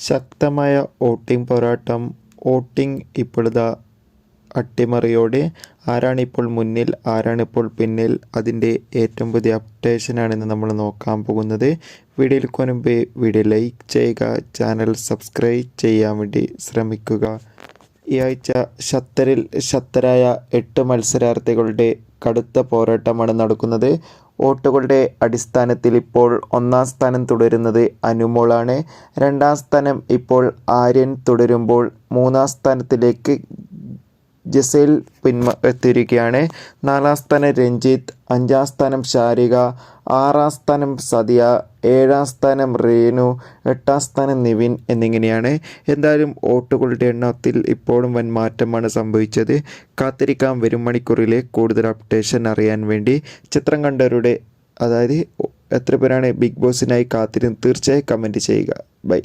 ശക്തമായ വോട്ടിംഗ് പോരാട്ടം. വോട്ടിംഗ് ഇപ്പോഴിതാ അട്ടിമറിയോടെ. ആരാണിപ്പോൾ മുന്നിൽ, ആരാണിപ്പോൾ പിന്നിൽ, അതിൻ്റെ ഏറ്റവും പുതിയ അപ്ഡേഷനാണിന്ന് നമ്മൾ നോക്കാൻ പോകുന്നത്. വീഡിയോയിൽ മുൻപ് വീഡിയോ ലൈക്ക് ചെയ്യുക, ചാനൽ സബ്സ്ക്രൈബ് ചെയ്യാൻ വേണ്ടി ശ്രമിക്കുക. ഈ ആഴ്ച ശക്തരായ 8 മത്സരാർത്ഥികളുടെ കടുത്ത പോരാട്ടമാണ് നടക്കുന്നത്. വോട്ടുകളുടെ അടിസ്ഥാനത്തിൽ ഇപ്പോൾ 1-ാം സ്ഥാനം തുടരുന്നത് അനുമോളാണ്. 2-ാം സ്ഥാനം ഇപ്പോൾ ആര്യൻ തുടരുമ്പോൾ 3-ാം സ്ഥാനത്തിലേക്ക് ജസേൽ എത്തിയിരിക്കുകയാണ്. 4-ാം സ്ഥാനം രഞ്ജിത്ത്, 5-ാം സ്ഥാനം ശാരിക, 6-ാം സ്ഥാനം സതിയ, 7-ാം സ്ഥാനം റേനു, 8-ാം സ്ഥാനം നിവിൻ എന്നിങ്ങനെയാണ്. എന്തായാലും വോട്ടുകളുടെ എണ്ണത്തിൽ ഇപ്പോഴും വൻ മാറ്റമാണ് സംഭവിച്ചത്. കാത്തിരിക്കാം വരും മണിക്കൂറിലെ കൂടുതൽ അപ്ഡേഷൻ അറിയാൻ വേണ്ടി. ചിത്രം കണ്ടവരുടെ അതായത് എത്ര പേരാണ് ബിഗ് ബോസിനായി കാത്തിരുന്ന് തീർച്ചയായും കമൻറ്റ് ചെയ്യുക. ബൈ.